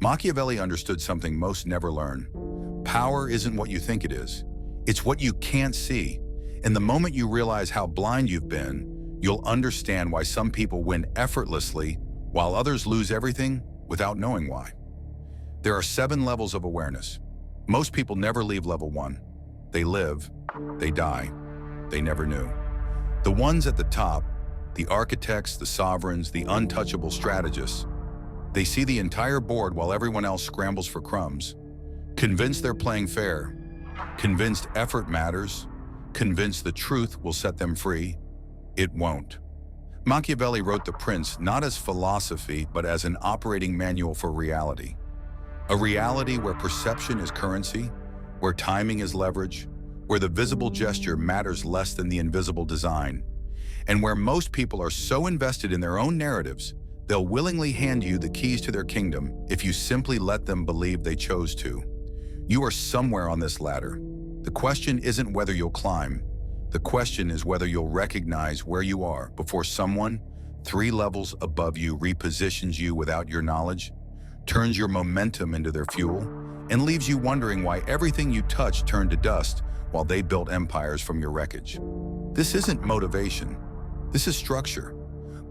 Machiavelli understood something most never learn. Power isn't what you think it is. It's what you can't see. And the moment you realize how blind you've been, you'll understand why some people win effortlessly while others lose everything without knowing why. There are 7 levels of awareness. Most people never leave level 1. They live, they die, they never knew. The ones at the top, the architects, the sovereigns, the untouchable strategists, they see the entire board while everyone else scrambles for crumbs. Convinced they're playing fair, convinced effort matters, convinced the truth will set them free, it won't. Machiavelli wrote The Prince not as philosophy, but as an operating manual for reality. A reality where perception is currency, where timing is leverage, where the visible gesture matters less than the invisible design, and where most people are so invested in their own narratives, they'll willingly hand you the keys to their kingdom if you simply let them believe they chose to. You are somewhere on this ladder. The question isn't whether you'll climb. The question is whether you'll recognize where you are before someone 3 levels above you repositions you without your knowledge, turns your momentum into their fuel, and leaves you wondering why everything you touch turned to dust while they built empires from your wreckage. This isn't motivation. This is structure.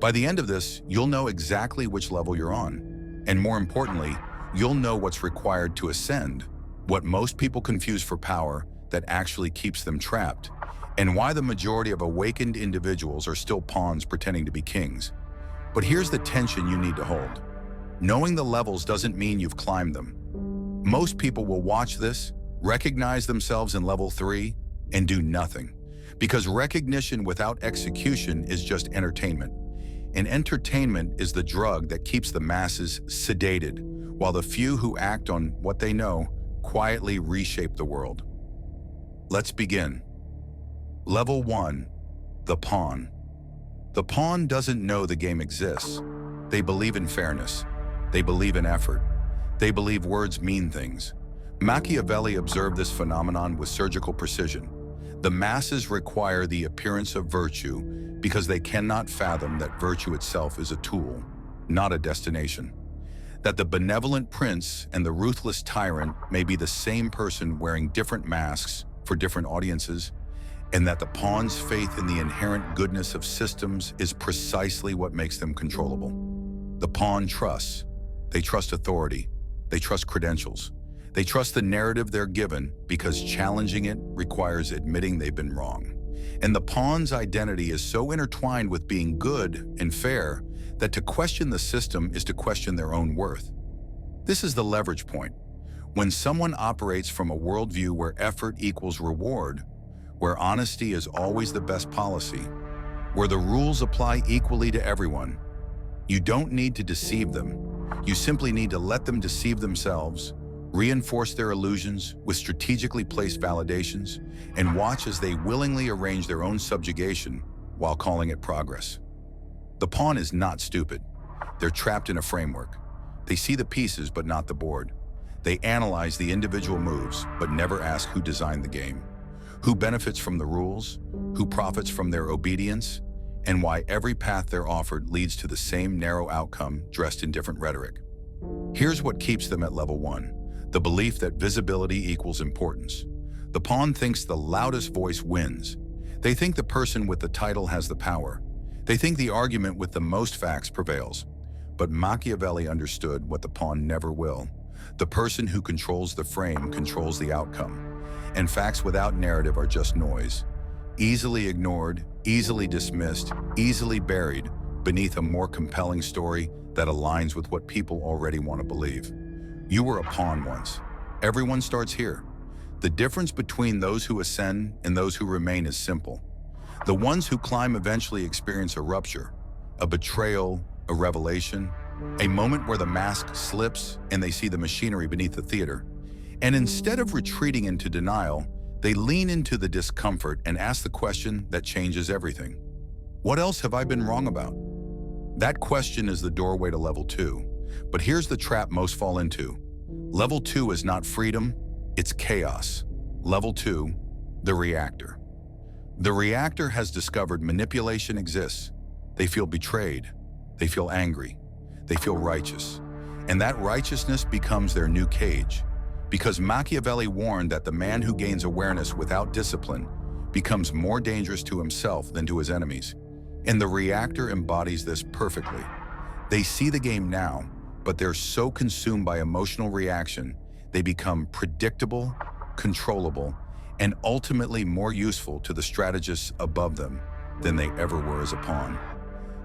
By the end of this, you'll know exactly which level you're on. And more importantly, you'll know what's required to ascend, what most people confuse for power that actually keeps them trapped, and why the majority of awakened individuals are still pawns pretending to be kings. But here's the tension you need to hold. Knowing the levels doesn't mean you've climbed them. Most people will watch this, recognize themselves in level 3, and do nothing. Because recognition without execution is just entertainment. And entertainment is the drug that keeps the masses sedated, while the few who act on what they know quietly reshape the world. Let's begin. Level 1, the pawn. The pawn doesn't know the game exists. They believe in fairness. They believe in effort. They believe words mean things. Machiavelli observed this phenomenon with surgical precision. The masses require the appearance of virtue because they cannot fathom that virtue itself is a tool, not a destination. That the benevolent prince and the ruthless tyrant may be the same person wearing different masks for different audiences, and that the pawn's faith in the inherent goodness of systems is precisely what makes them controllable. The pawn trusts. They trust authority. They trust credentials. They trust the narrative they're given because challenging it requires admitting they've been wrong. And the pawn's identity is so intertwined with being good and fair that to question the system is to question their own worth. This is the leverage point. When someone operates from a worldview where effort equals reward, where honesty is always the best policy, where the rules apply equally to everyone, you don't need to deceive them. You simply need to let them deceive themselves, reinforce their illusions with strategically placed validations, and watch as they willingly arrange their own subjugation while calling it progress. The pawn is not stupid. They're trapped in a framework. They see the pieces but not the board. They analyze the individual moves but never ask who designed the game, who benefits from the rules, who profits from their obedience, and why every path they're offered leads to the same narrow outcome dressed in different rhetoric. Here's what keeps them at level 1, the belief that visibility equals importance. The pawn thinks the loudest voice wins. They think the person with the title has the power. They think the argument with the most facts prevails. But Machiavelli understood what the pawn never will. The person who controls the frame controls the outcome. And facts without narrative are just noise. Easily ignored, easily dismissed, easily buried beneath a more compelling story that aligns with what people already want to believe. You were a pawn once. Everyone starts here. The difference between those who ascend and those who remain is simple. The ones who climb eventually experience a rupture, a betrayal, a revelation, a moment where the mask slips and they see the machinery beneath the theater. And instead of retreating into denial, they lean into the discomfort and ask the question that changes everything. What else have I been wrong about? That question is the doorway to level 2. But here's the trap most fall into. Level 2 is not freedom, it's chaos. Level 2, the reactor. The reactor has discovered manipulation exists. They feel betrayed. They feel angry. They feel righteous. And that righteousness becomes their new cage. Because Machiavelli warned that the man who gains awareness without discipline becomes more dangerous to himself than to his enemies. And the Reactor embodies this perfectly. They see the game now, but they're so consumed by emotional reaction, they become predictable, controllable, and ultimately more useful to the strategists above them than they ever were as a pawn.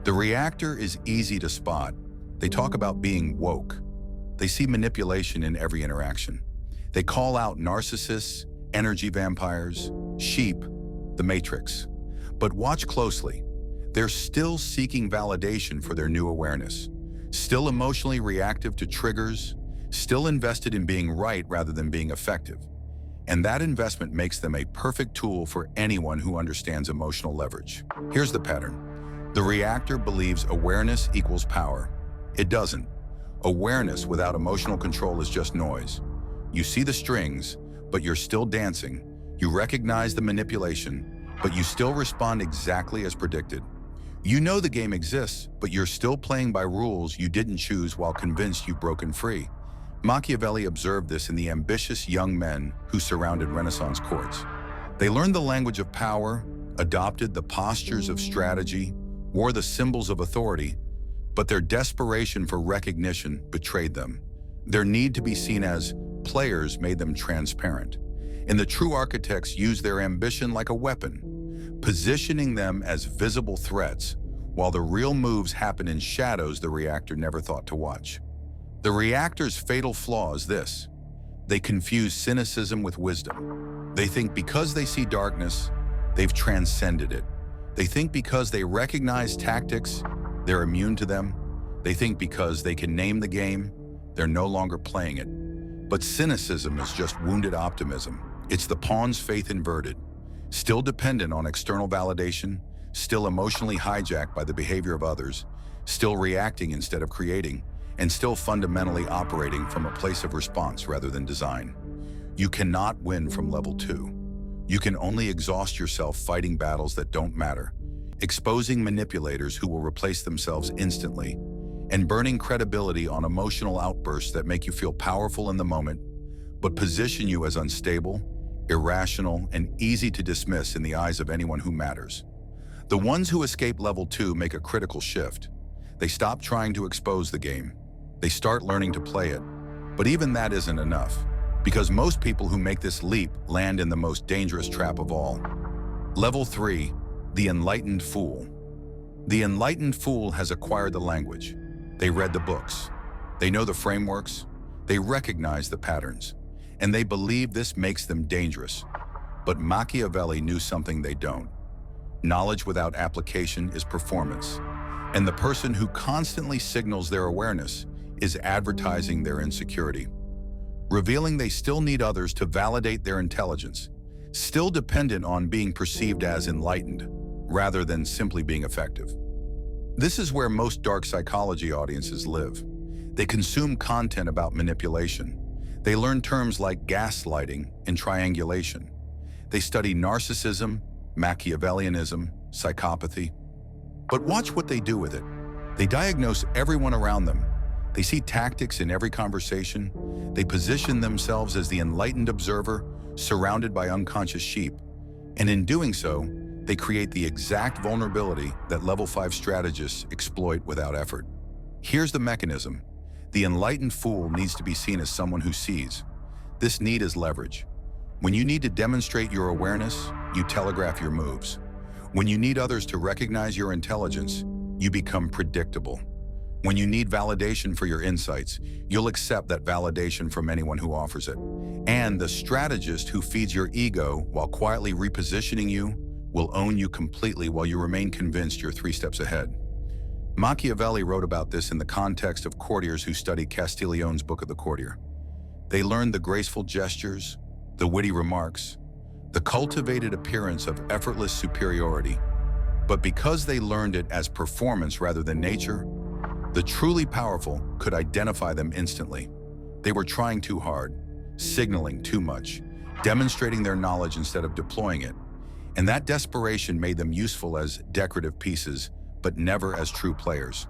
The Reactor is easy to spot. They talk about being woke. They see manipulation in every interaction. They call out narcissists, energy vampires, sheep, the Matrix. But watch closely. They're still seeking validation for their new awareness, still emotionally reactive to triggers, still invested in being right rather than being effective. And that investment makes them a perfect tool for anyone who understands emotional leverage. Here's the pattern. The Reactor believes awareness equals power. It doesn't. Awareness without emotional control is just noise. You see the strings, but you're still dancing. You recognize the manipulation, but you still respond exactly as predicted. You know the game exists, but you're still playing by rules you didn't choose while convinced you've broken free. Machiavelli observed this in the ambitious young men who surrounded Renaissance courts. They learned the language of power, adopted the postures of strategy, wore the symbols of authority, but their desperation for recognition betrayed them. Their need to be seen as players made them transparent. And the true architects used their ambition like a weapon, positioning them as visible threats, while the real moves happen in shadows the Reactor never thought to watch. The Reactor's fatal flaw is this: they confuse cynicism with wisdom. They think because they see darkness, they've transcended it. They think because they recognize tactics, they're immune to them. They think because they can name the game, they're no longer playing it. But cynicism is just wounded optimism. It's the pawn's faith inverted, still dependent on external validation, still emotionally hijacked by the behavior of others, still reacting instead of creating, and still fundamentally operating from a place of response rather than design. You cannot win from level 2. You can only exhaust yourself fighting battles that don't matter, exposing manipulators who will replace themselves instantly, and burning credibility on emotional outbursts that make you feel powerful in the moment, but position you as unstable, irrational, and easy to dismiss in the eyes of anyone who matters. The ones who escape level 2 make a critical shift. They stop trying to expose the game. They start learning to play it. But even that isn't enough, because most people who make this leap land in the most dangerous trap of all. Level 3, the Enlightened Fool. The Enlightened Fool has acquired the language. They read the books. They know the frameworks. They recognize the patterns. And they believe this makes them dangerous. But Machiavelli knew something they don't. Knowledge without application is performance. And the person who constantly signals their awareness is advertising their insecurity, revealing they still need others to validate their intelligence, still dependent on being perceived as enlightened, rather than simply being effective. This is where most dark psychology audiences live. They consume content about manipulation. They learn terms like gaslighting and triangulation. They study narcissism, Machiavellianism, psychopathy. But watch what they do with it. They diagnose everyone around them. They see tactics in every conversation. They position themselves as the enlightened observer, surrounded by unconscious sheep. And in doing so, they create the exact vulnerability that level 5 strategists exploit without effort. Here's the mechanism. The Enlightened Fool needs to be seen as someone who sees. This need is leverage. When you need to demonstrate your awareness, you telegraph your moves. When you need others to recognize your intelligence, you become predictable. When you need validation for your insights, you'll accept that validation from anyone who offers it. And the strategist who feeds your ego while quietly repositioning you will own you completely while you remain convinced you're 3 steps ahead. Machiavelli wrote about this in the context of courtiers who studied Castiglione's Book of the Courtier. They learned the graceful gestures, the witty remarks, the cultivated appearance of effortless superiority. But because they learned it as performance rather than nature, the truly powerful could identify them instantly. They were trying too hard, signaling too much, demonstrating their knowledge instead of deploying it. And that desperation made them useful as decorative pieces, but never as true players.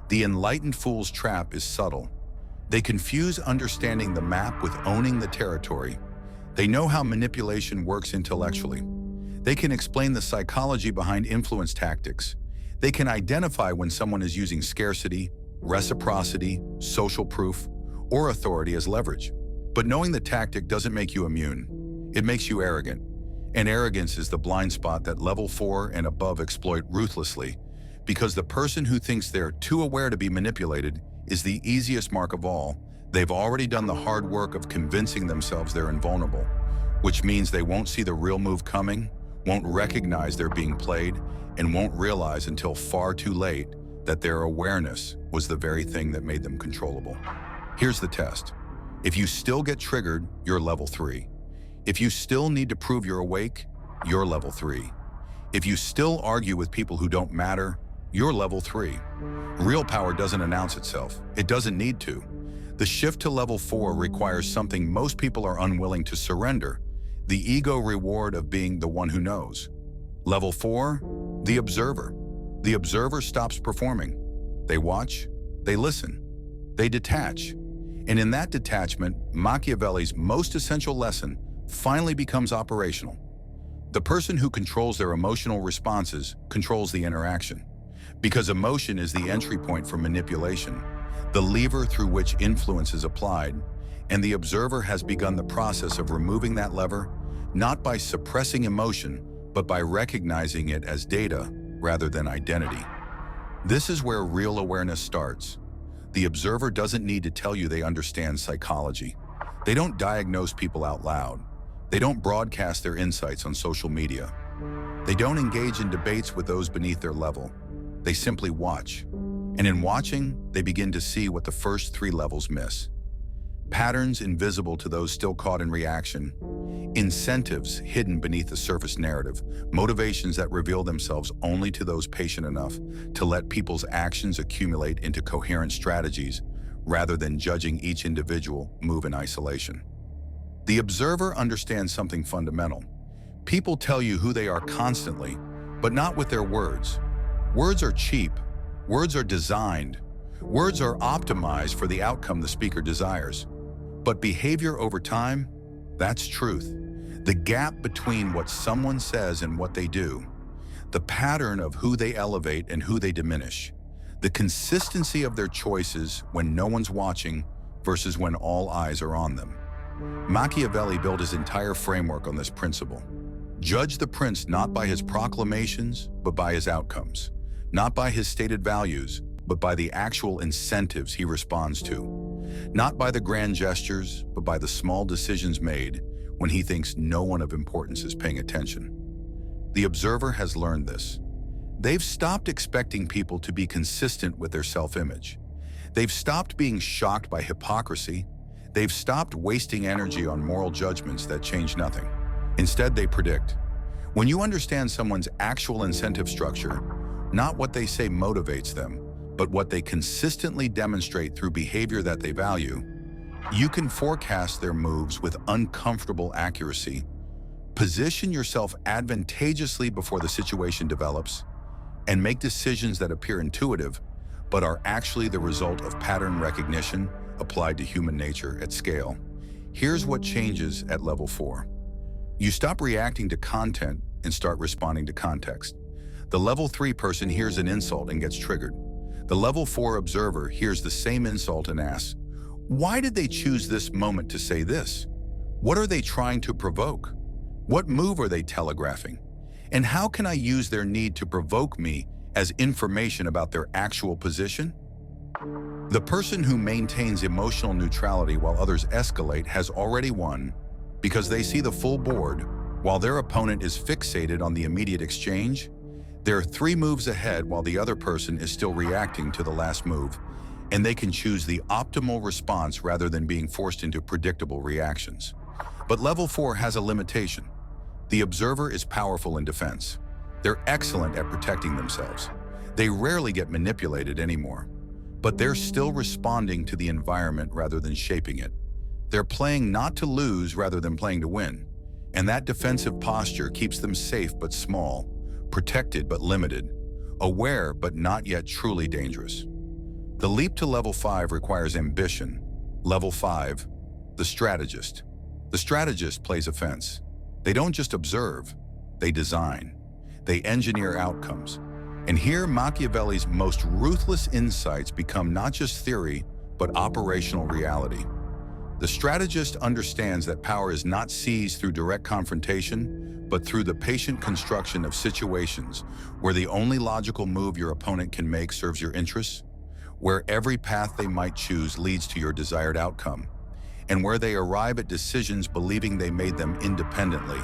The Enlightened Fool's trap is subtle. They confuse understanding the map with owning the territory. They know how manipulation works intellectually. They can explain the psychology behind influence tactics. They can identify when someone is using scarcity, reciprocity, social proof, or authority as leverage. But knowing the tactic doesn't make you immune. It makes you arrogant. And arrogance is the blind spot that level 4 and above exploit ruthlessly, because the person who thinks they're too aware to be manipulated is the easiest mark of all. They've already done the hard work of convincing themselves they're invulnerable, which means they won't see the real move coming, won't recognize they're being played, and won't realize until far too late that their awareness was the very thing that made them controllable. Here's the test. If you still get triggered, you're level 3. If you still need to prove you're awake, you're level 3. If you still argue with people who don't matter, you're level 3. Real power doesn't announce itself. It doesn't need to. The shift to level 4 requires something most people are unwilling to surrender: the ego reward of being the one who knows. Level 4, the observer. The observer stops performing. They watch, they listen, they detach. And in that detachment, Machiavelli's most essential lesson finally becomes operational. The person who controls their emotional responses controls the interaction, because emotion is the entry point for manipulation, the lever through which influence is applied, and the observer has begun the process of removing that lever, not by suppressing emotion, but by recognizing it as data rather than identity. This is where real awareness starts. The observer doesn't need to tell you they understand psychology. They don't diagnose people out loud. They don't broadcast their insights on social media. They don't engage in debates with those beneath their level. They simply watch. And in watching, they begin to see what the first 3 levels miss. Patterns invisible to those still caught in reaction. Incentives hidden beneath the surface narrative. Motivations that reveal themselves only to those patient enough to let people's actions accumulate into coherent strategies rather than judging each individual move in isolation. The observer understands something fundamental. People tell you who they are constantly, but not with their words. Words are cheap. Words are designed. Words are optimized for the outcome the speaker desires. But behavior over time, that's truth. The gap between what someone says and what they do. The pattern of who they elevate and who they diminish. The consistency of their choices when no one's watching versus when all eyes are on them. Machiavelli built his entire framework on this principle. Judge the prince not by his proclamations, but by his outcomes. Not by his stated values, but by the actual incentives he responds to. Not by the grand gestures, but by the small decisions made when he thinks no one of importance is paying attention. The observer has learned this. They've stopped expecting people to be consistent with their self-image. They've stopped being shocked by hypocrisy. They've stopped wasting energy on moral judgments that change nothing. Instead, they predict. When you understand someone's actual incentive structure, not what they say motivates them, but what they consistently demonstrate through behavior that they value, you can forecast their moves with uncomfortable accuracy. Position yourself advantageously before the situation develops, and make decisions that appear intuitive, but are actually the result of pattern recognition applied to human nature at scale. Here's what changes at level 4. You stop reacting to content and start responding to context. The level 3 person hears an insult and gets triggered. The level 4 observer hears the same insult and asks, why did they choose this moment to say this? What are they trying to provoke? What move are they telegraphing? And how can I use their need to provoke me as information about their actual position? The person who maintains emotional neutrality while others escalate has already won, because they see the full board. While their opponent is fixated on the immediate exchange, they're 3 moves ahead while the other person is still reacting to the last move, and they can choose the optimal response rather than being forced into predictable reactions. But level 4 has a limitation. The observer is powerful in defense. They're excellent at protecting themselves. They rarely get manipulated anymore, but they're still responding to the environment rather than shaping it. They're playing not to lose rather than playing to win, and that defensive posture keeps them safe but small, protected but limited, aware but not yet truly dangerous. The leap to level 5 requires ambition, Level 5, the strategist. The strategist plays offense. They don't just observe, they design. They engineer outcomes. And here, Machiavelli's most ruthless insights become not just theory, but operational reality. The strategist understands that power is not seized through direct confrontation, but through the patient construction of situations where the only logical move your opponent can make serves your interests, where every path they might choose leads to your desired outcome, and where they arrive at decisions believing they made them independently,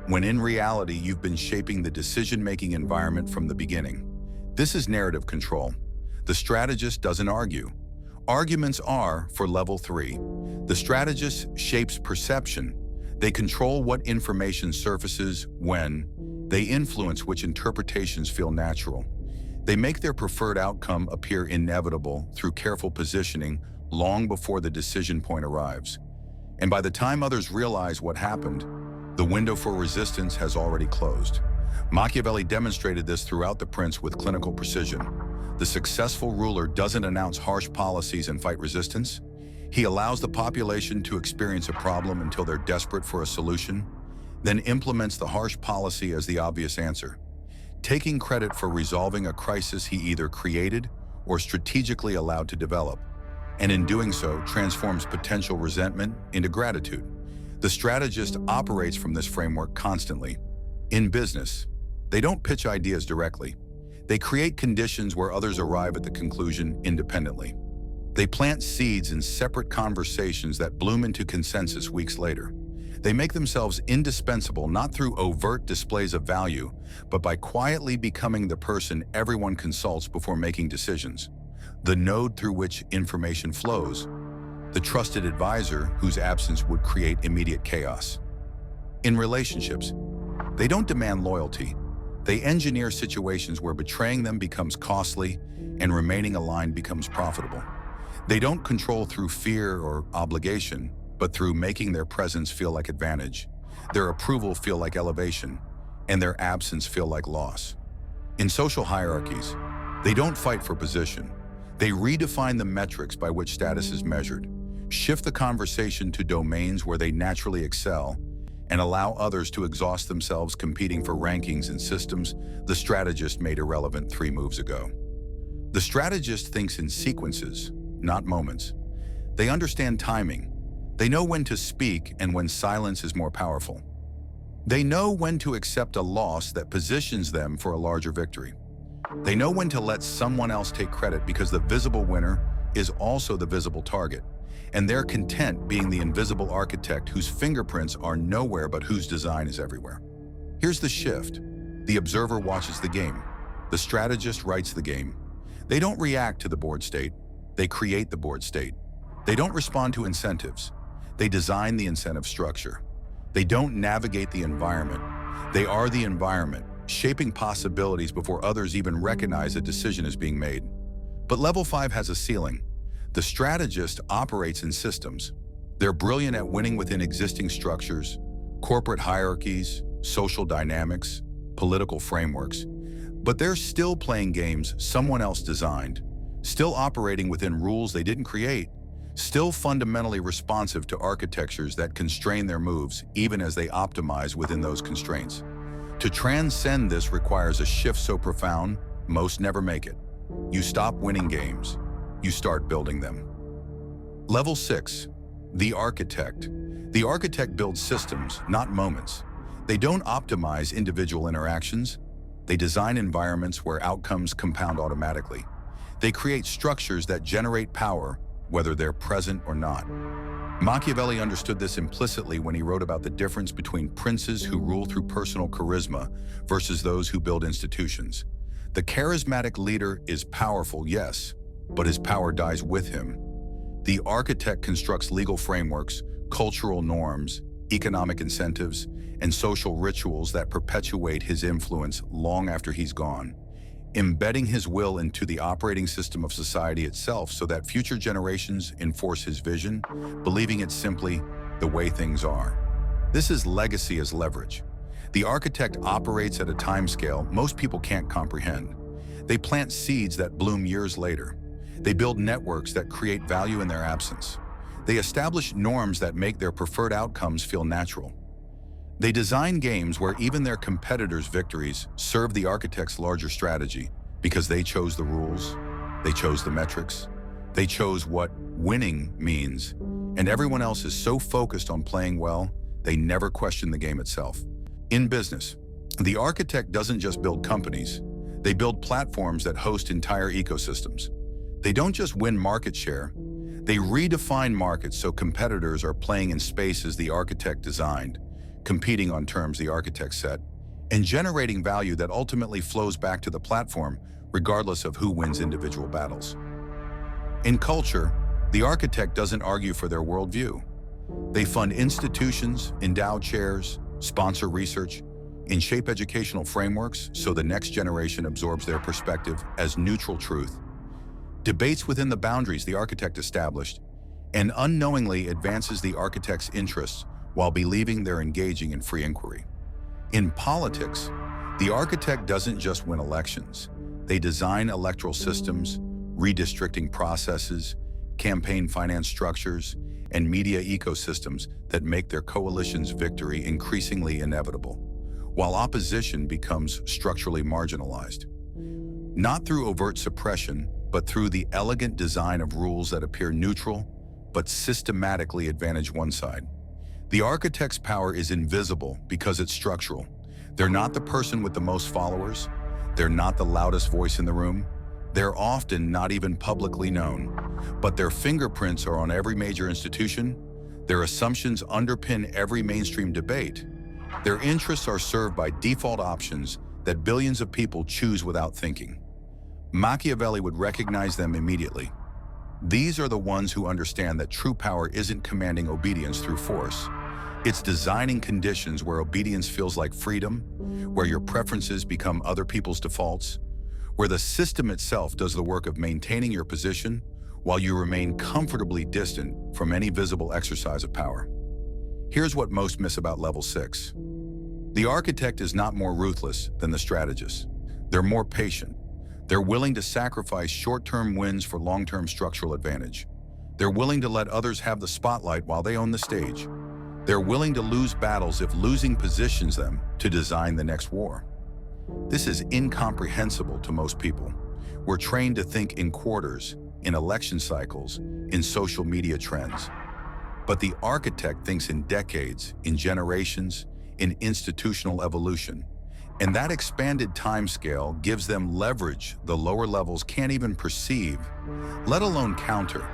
when in reality you've been shaping the decision-making environment from the beginning. This is narrative control. The strategist doesn't argue. Arguments are for level 3. The strategist shapes perception. They control what information surfaces when. They influence which interpretations feel natural. They make their preferred outcome appear inevitable through careful positioning long before the decision point arrives. And by the time others realize what happened, the window for resistance has already closed. Machiavelli demonstrated this throughout The Prince with clinical precision. The successful ruler doesn't announce harsh policies and fight resistance. He allows the population to experience a problem until they're desperate for a solution, then implements the harsh policy as the obvious answer, taking credit for resolving a crisis he either created or strategically allowed to develop, and in doing so transforms potential resentment into gratitude. The strategist operates from this framework constantly. In business, they don't pitch ideas directly. They create conditions where others arrive at the conclusion independently. They plant seeds in separate conversations that bloom into consensus weeks later. They make themselves indispensable not through overt displays of value, but by quietly becoming the person everyone consults before making decisions, the node through which information flows, the trusted advisor whose absence would create immediate chaos. In relationships, they don't demand loyalty. They engineer situations where betraying them becomes costly and remaining aligned becomes profitable. They don't control through fear or obligation, but through making their presence feel like advantage, their approval feel like elevation, and their absence feel like loss. In social hierarchies, they don't fight for position. They redefine the metrics by which status is measured, shift the conversation to domains where they naturally excel, and allow others to exhaust themselves competing for rankings in systems the strategist made irrelevant 3 moves ago. The strategist thinks in sequences, not moments. They understand timing. They know when to speak and when silence is more powerful. They know when to accept a loss that positions them for a larger victory. They know when to let someone else take credit because the visible winner is also the visible target, and they're content being the invisible architect whose fingerprints are nowhere but whose design is everywhere. Here's the shift. The observer watches the game. The strategist writes the game. They don't react to the board state. They create the board state. They don't respond to incentives. They design the incentive structure. They don't navigate the environment. They are the environment, shaping possibilities before others even recognize a decision is being made. But level 5 has a ceiling. The strategist operates in systems. They're brilliant at winning within existing structures, corporate hierarchies, social dynamics, political frameworks. But they're still playing games someone else designed, still operating within rules they didn't create, still fundamentally responsive to architectures that constrain their moves even as they optimize within those constraints. To transcend this requires a shift so profound, most never make it. You stop winning games. You start building them. Level 6, the architect. The architect builds systems, not moments. They don't optimize individual interactions. They design environments where outcomes compound automatically. They create structures that generate power, whether they're present or not. Machiavelli understood this implicitly when he wrote about the difference between princes who rule through personal charisma versus those who build institutions. The charismatic leader is powerful, yes, but his power dies with him. The architect constructs legal frameworks, cultural norms, economic incentives, and social rituals that perpetuate his influence long after he's gone, embedding his will into the operating system of society itself so that future generations enforce his vision, believing it's simply the way things are. This is legacy as leverage. The architect operates at a timescale most people can't comprehend. They plant seeds that bloom years later. They build networks that create value in their absence. They establish norms that make their preferred outcomes feel natural. They design games where even their competitors' victories serve the architect's larger strategy because they chose the rules, they chose the metrics, they chose what winning means, and everyone else is so focused on playing well, they never question the game itself. In business, the architect doesn't just build companies, they build platforms that host entire ecosystems. They don't just win market share, they redefine markets so competitors are playing in spaces the architect designed, competing on terms the architect set, and generating value that ultimately flows back to the platform regardless of who wins individual battles. In culture, the architect doesn't argue for their worldview. They fund institutions, endow chairs, sponsor research, and shape educational frameworks so the next generation absorbs their perspective as neutral truth, debates within the boundaries the architect established, and unknowingly advances the architect's interests while believing they're engaging in free inquiry. In politics, the architect doesn't just win elections. They design electoral systems, redistricting processes, campaign finance structures, and media ecosystems that make their coalition's victory increasingly inevitable, while opposition becomes structurally marginalized. Not through overt suppression, but through the elegant design of rules that appear neutral, but systematically advantage one side. The architect's power is invisible because it's structural. They're not the person with the most followers. They're not the loudest voice in the room. They're often not even publicly known, but their fingerprints are on every major institution. Their assumptions underpin every mainstream debate. Their interests are served by default options that billions of people choose without thinking. Machiavelli would recognize them immediately. These are the ones who understand that true power isn't commanding obedience through force. It's designing conditions where obedience feels like freedom, where your preferences become other people's defaults, where the system itself does the work of maintaining your position while you remain comfortably distant from any visible exercise of power. Here's what most miss about level 6. The architect is not more ruthless than the strategist. They're more patient. They're willing to sacrifice short-term wins for long-term structural advantage. They're willing to let others have the spotlight while they own the stage. They're willing to lose battles if losing positions them to design the next war. This is incomprehensible to most people. We're trained to think in quarters, in election cycles, in social media trends. But the architect thinks in decades, in generations, in institutional evolution. And that expanded timescale gives them leverage the lower levels can't even perceive, let alone counter.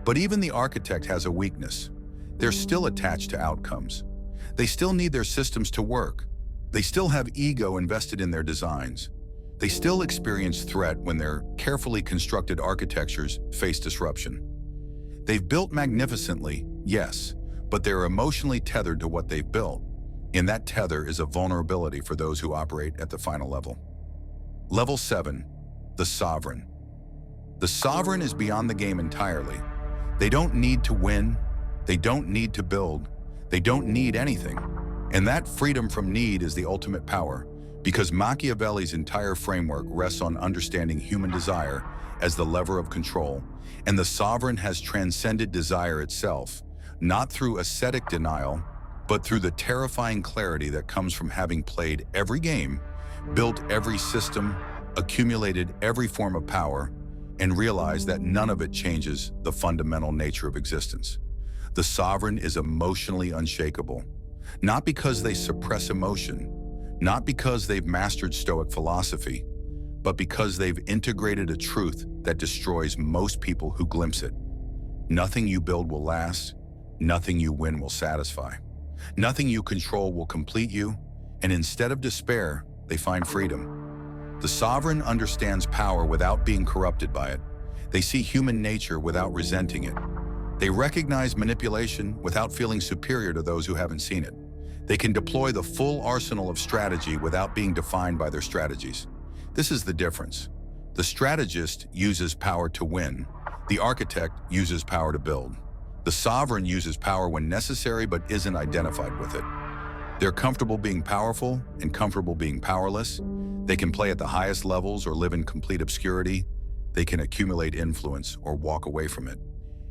But even the architect has a weakness. They're still attached to outcomes. They still need their systems to work. They still have ego invested in their designs. They still experience threat when their carefully constructed architectures face disruption. They've built magnificently, yes, but they're emotionally tethered to what they've built. And that tether is a vulnerability for those who operate at the final level. Level 7, the sovereign. The sovereign is beyond the game entirely. They don't need to win. They don't need to build. They don't need anything. And that freedom from need is the ultimate power, because Machiavelli's entire framework rests on understanding human desire as the lever of control, and the sovereign has transcended desire itself, not through ascetic denial, but through the terrifying clarity that comes from having played every game, built every system, accumulated every form of power, and realized that none of it changes the fundamental nature of existence. The sovereign is emotionally unshakable, not because they suppress emotion, not because they've mastered Stoic philosophy, but because they've integrated a truth that destroys most people who glimpse it. Nothing you build will last, nothing you win will satisfy. Nothing you control will complete you, and instead of despair, they find freedom. The sovereign understands power without being corrupted by it. They see human nature without resenting it. They recognize manipulation without feeling superior to those who haven't seen it. They can deploy the full arsenal of strategy without being defined by their strategies. This is the difference. The strategist uses power to win. The architect uses power to build. The sovereign uses power when necessary but isn't identified with it. They're comfortable being powerful and comfortable being powerless. They can play at the highest levels or live in complete obscurity. They can accumulate influence or walk away from it.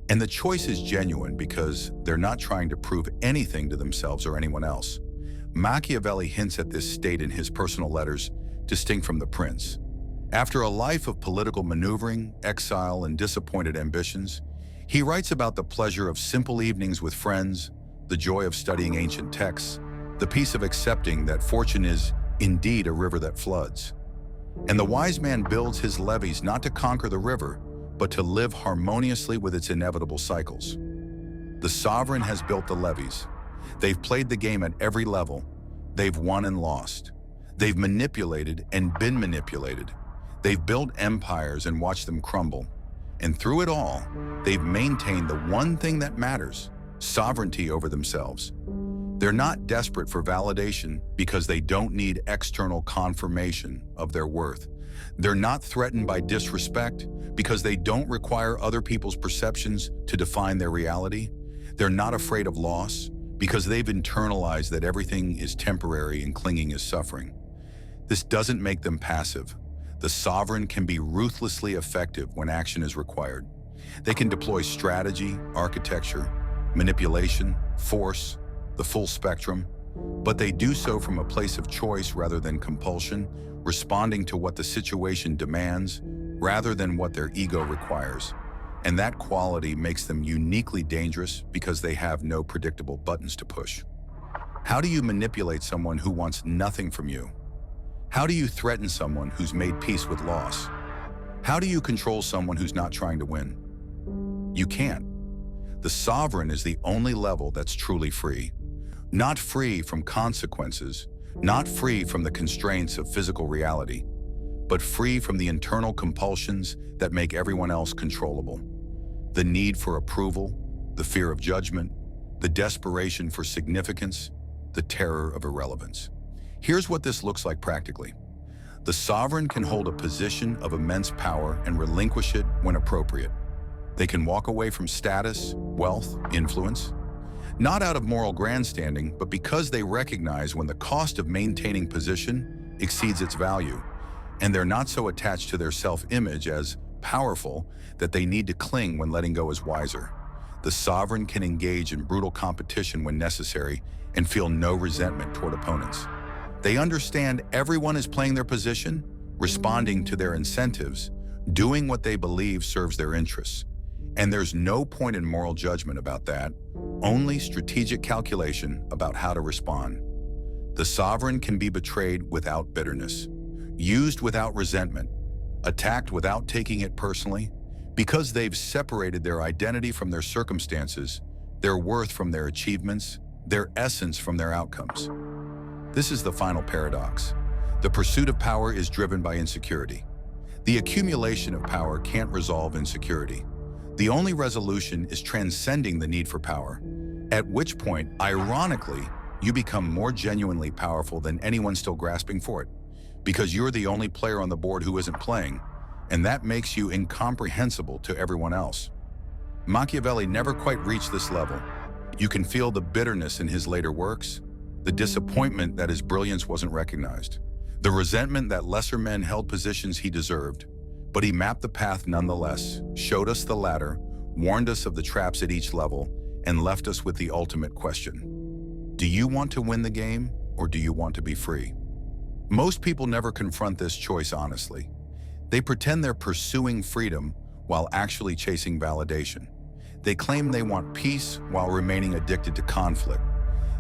And the choice is genuine because they're not trying to prove anything to themselves or anyone else. Machiavelli hints at this state in his personal letters, distinct from the prince. After a life of political maneuvering, exile, and disappointed ambitions, he writes about the pleasure of simple evenings with friends, the joy of studying ancient texts, the peace of accepting that fortune is indeed a river that floods. And the wise man builds his levees not to conquer the river, but to live harmoniously with its inevitable cycles. The sovereign has built the levees. They've played the game at every level. They've won and lost. They've manipulated and been manipulated. They've built empires and watched them crumble. And through it all, they've maintained the one thing that matters: sovereignty over themselves. They're not desperate for validation because they don't need external confirmation of their worth. They're not threatened by disrespect because they don't require other people's perceptions to define their reality. They're not afraid of loss because they've internalized that everything is temporary and clinging is suffering. This doesn't make them passive. The sovereign can be ruthlessly effective when action is required. They can deploy strategy, architecture, manipulation, force, the full spectrum, but they do so from a place of choice rather than compulsion, responding to what the situation demands rather than what their ego requires. And that quality makes them uniquely dangerous because they have no predictable buttons to push. How do you manipulate someone who wants nothing from you? How do you threaten someone who's made peace with loss? How do you control someone who's not trying to win? You can't. The sovereign is the only level that's truly free. Not free from consequences, not free from the constraints of physical reality, but free from the internal compulsions that make everyone else controllable. The need for approval, the fear of judgment, the desperation for significance, the terror of irrelevance. Here's what this looks like practically. The sovereign can hold a position of immense power and relinquish it when appropriate. They can walk away from status, wealth, influence, not out of moral grandstanding, but because they recognize when the cost of maintaining position exceeds its value, and they're not so attached to their self-image as powerful that they need to cling when letting go is wiser. The sovereign can engage in brutal competition when necessary and feel no resentment toward opponents. They understand everyone is playing their position, responding to their incentives, doing what they believe serves their interests. And there's no point in moral judgment about that, only strategic calculation about how to respond. The sovereign can be betrayed without bitterness, used without resentment, attacked without taking it personally, because they've separated their identity from their circumstances, their worth from their achievements, their essence from their outcomes. This is the final paradox. The pursuit of power is driven by insecurity. The accumulation of power can't resolve insecurity. The only resolution is transcending the need for power, at which point, ironically, you become more genuinely powerful than anyone still grasping for it, because you're the only player on the board who isn't playing, and that makes you incomprehensible to everyone else. Machiavelli never quite reached this level. You can feel the bitterness in his later works, the disappointment that his brilliance wasn't recognized, the resentment that lesser men held positions he deserved, but he mapped the path nonetheless, showed us the ladder, warned us of the traps at each level, and left us with the ultimate question. Do you want to win the game, or do you want to be free? Most people never confront this choice honestly. They pretend they're pursuing freedom while actually chasing validation. They claim they want peace while remaining addicted to conflict.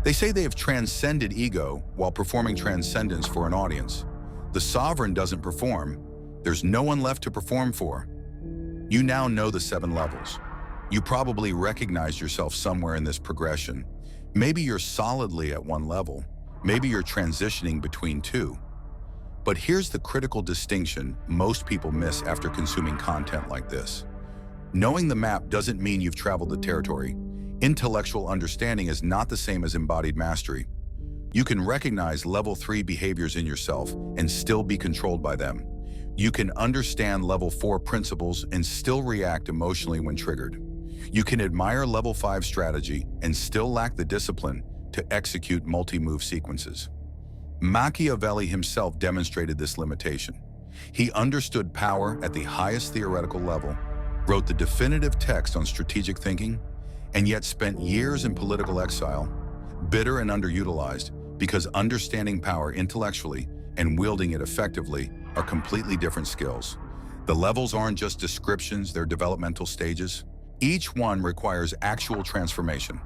They say they have transcended ego while performing transcendence for an audience. The sovereign doesn't perform. There's no one left to perform for. You now know the 7 levels. You probably recognize yourself somewhere in this progression. Maybe you're solidly at one level. Maybe you're transitioning between 2. But here's the critical distinction most people miss after consuming content like this. Knowing the map doesn't mean you've traveled the territory. Intellectual understanding is not the same as embodied mastery. You can recognize level 3 behaviors in yourself and still be controlled by them. You can understand level 4 principles and still react emotionally when triggered. You can admire level 5 strategy and still lack the discipline to execute multi-move sequences. Machiavelli himself demonstrated this limitation. He understood power at the highest theoretical level, wrote the definitive text on strategic thinking, and yet spent years in political exile, bitter and underutilized because understanding power intellectually and wielding it effectively are completely different skills. The levels aren't just descriptions, they're developmental stages. Each one requires actual transformation.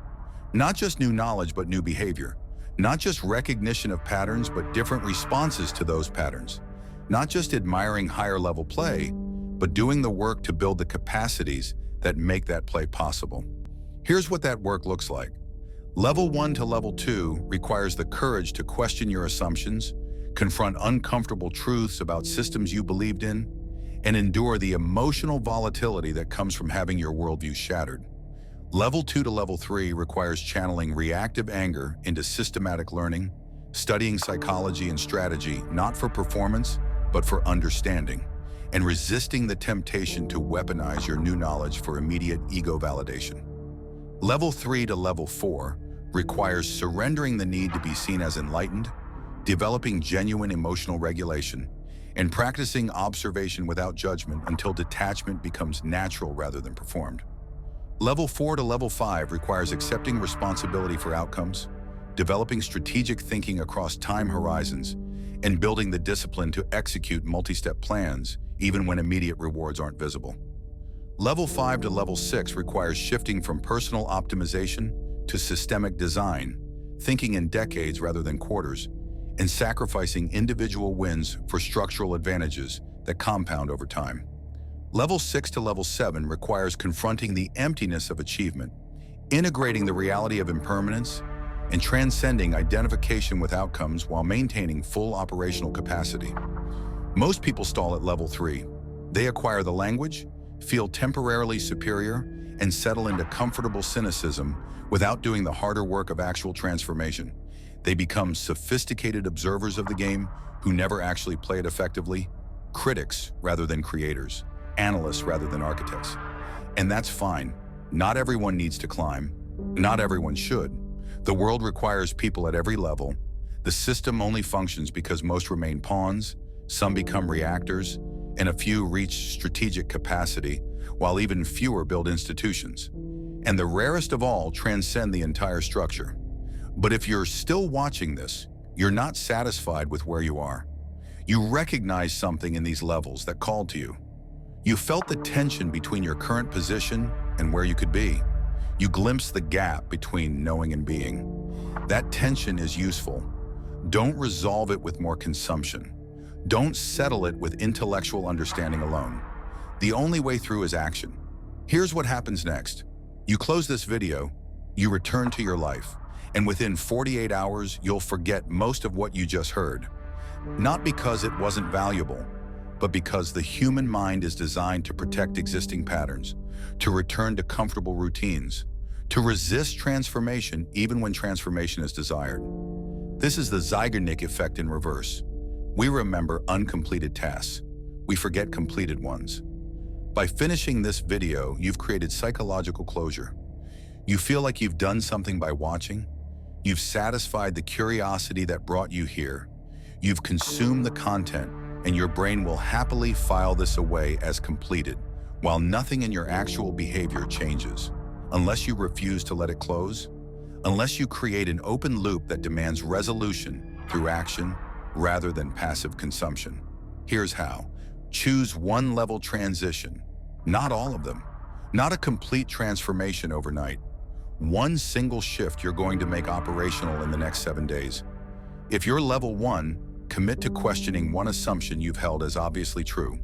Not just new knowledge, but new behavior. Not just recognition of patterns, but different responses to those patterns. Not just admiring higher-level play, but doing the work to build the capacities that make that play possible. Here's what that work looks like. Level 1 to level 2 requires the courage to question your assumptions, confront uncomfortable truths about systems you believed in, and endure the emotional volatility that comes from having your worldview shattered. Level 2 to level 3 requires channeling reactive anger into systematic learning, studying psychology and strategy not for performance, but for understanding, and resisting the temptation to weaponize your new knowledge for immediate ego validation. Level 3 to level 4 requires surrendering the need to be seen as enlightened, developing genuine emotional regulation, and practicing observation without judgment until detachment becomes natural rather than performed. Level 4 to level 5 requires accepting responsibility for outcomes, developing strategic thinking across time horizons, and building the discipline to execute multi-step plans even when immediate rewards aren't visible. Level 5 to level 6 requires shifting from personal optimization to systemic design, thinking in decades rather than quarters, and sacrificing individual wins for structural advantages that compound over time. Level 6 to level 7 requires confronting the emptiness of achievement, integrating the reality of impermanence, and transcending identification with outcomes while maintaining full operational capacity. Most people stall at level 3. They acquire the language, feel temporarily superior, and settle into comfortable cynicism without doing the harder work of actual transformation. They become sophisticated observers of the game who never actually play it effectively, critics rather than creators, analysts rather than architects. And that's fine. Not everyone needs to climb. Not everyone should. The world requires people at every level. The system only functions because most remain pawns, some become reactors, and a few reach strategic capacity, while even fewer build institutions. And the rarest of all transcend the entire structure. But if you're still watching this, you're not satisfied with where you are. You recognize something in these levels that called to you. You felt the tension between your current position and where you could be. You glimpsed the gap between knowing and being. That tension is useful. Don't resolve it with more consumption. Don't settle it with intellectual understanding alone. The only way through is action. Here's what happens next. You close this video, you return to your life, and within 48 hours, you'll forget most of what you just heard. Not because it wasn't valuable, but because the human mind is designed to protect existing patterns, to return to comfortable routines, to resist transformation even when transformation is desired. This is the Zeigarnik effect in reverse. We remember uncompleted tasks. We forget completed ones. By finishing this video, you've created psychological closure. You feel like you've done something by watching. You've satisfied the curiosity that brought you here. You've consumed the content, and your brain will happily file this away as completed, while nothing in your actual behavior changes, unless you refuse to let it close, unless you create an open loop that demands resolution through action rather than passive consumption. Here's how. Choose one level transition, not all of them, not a complete transformation overnight. One single shift you're going to make operational in the next 7 days. If you're level 1, commit to questioning one assumption you've held as obviously true.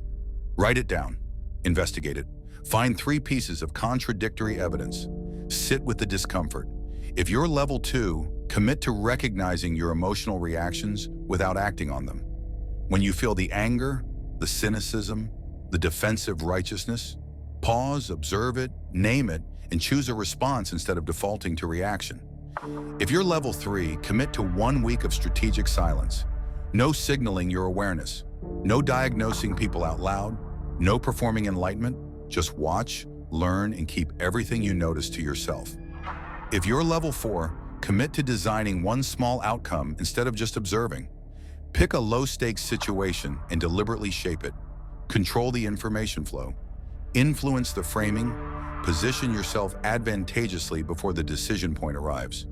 Write it down, investigate it, find 3 pieces of contradictory evidence, sit with the discomfort. If you're level 2, commit to recognizing your emotional reactions without acting on them. When you feel the anger, the cynicism, the defensive righteousness, pause, observe it, name it, and choose a response instead of defaulting to reaction. If you're level 3, commit to 1 week of strategic silence. No signaling your awareness. No diagnosing people out loud. No performing enlightenment. Just watch, learn, and keep everything you notice to yourself. If you're level 4, commit to designing one small outcome instead of just observing. Pick a low-stakes situation and deliberately shape it. Control the information flow. Influence the framing, position yourself advantageously before the decision point arrives.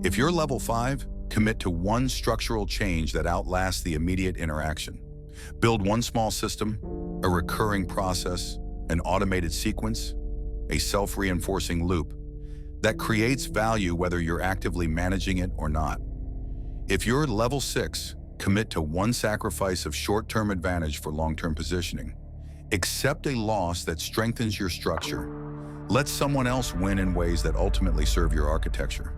If you're level 5, commit to one structural change that outlasts the immediate interaction. Build one small system, a recurring process, an automated sequence, a self-reinforcing loop that creates value whether you're actively managing it or not. If you're level 6, commit to one sacrifice of short-term advantage for long-term positioning. Accept a loss that strengthens your structure. Let someone else win in ways that ultimately serve your architecture.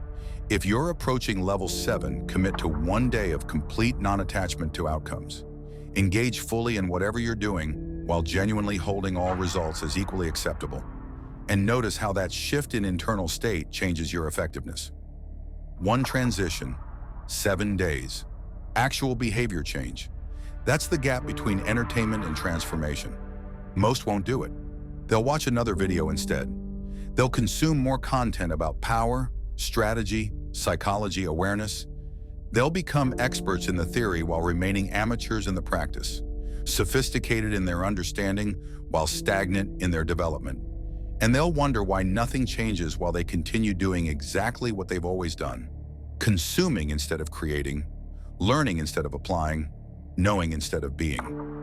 If you're approaching level 7, commit to one day of complete non-attachment to outcomes. Engage fully in whatever you're doing while genuinely holding all results as equally acceptable. And notice how that shift in internal state changes your effectiveness. One transition, 7 days. Actual behavior change. That's the gap between entertainment and transformation. Most won't do it. They'll watch another video instead. They'll consume more content about power, strategy, psychology, awareness. They'll become experts in the theory while remaining amateurs in the practice, sophisticated in their understanding while stagnant in their development. And they'll wonder why nothing changes while they continue doing exactly what they've always done. Consuming instead of creating, learning instead of applying, knowing instead of being.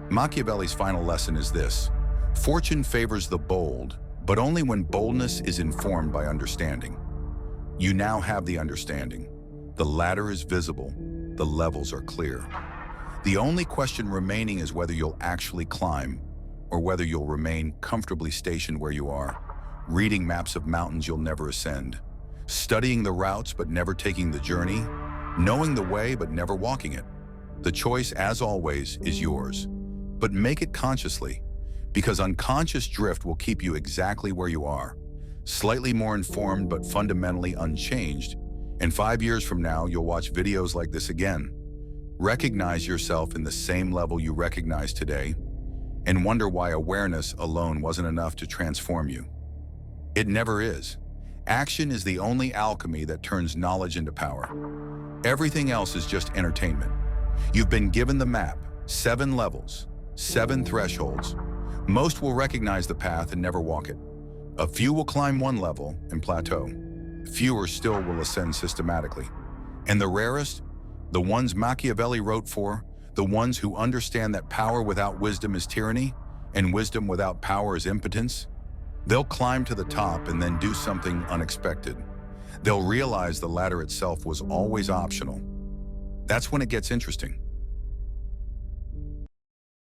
Machiavelli's final lesson is this: fortune favors the bold, but only when boldness is informed by understanding. You now have the understanding. The ladder is visible. The levels are clear. The only question remaining is whether you'll actually climb or whether you'll remain comfortably stationed where you are, reading maps of mountains you'll never ascend, studying the routes but never taking the journey, knowing the way but never walking it. The choice, as always, is yours. But make it consciously, because unconscious drift will keep you exactly where you are, slightly more informed but fundamentally unchanged. And 5 years from now, you'll watch videos like this again. Recognize yourself in the same level you recognize today, and wonder why awareness alone wasn't enough to transform you. It never is. Action is the only alchemy that turns knowledge into power. Everything else is just entertainment. You've been given the map, 7 levels, 7 thresholds. Most will recognize the path and never walk it. A few will climb one level and plateau. Fewer still will ascend systematically. And the rarest, the ones Machiavelli wrote for, the ones who understand that power without wisdom is tyranny, and wisdom without power is impotence, they'll climb to the top and then do something unexpected. They'll realize the ladder itself was always optional. That's when it gets interesting.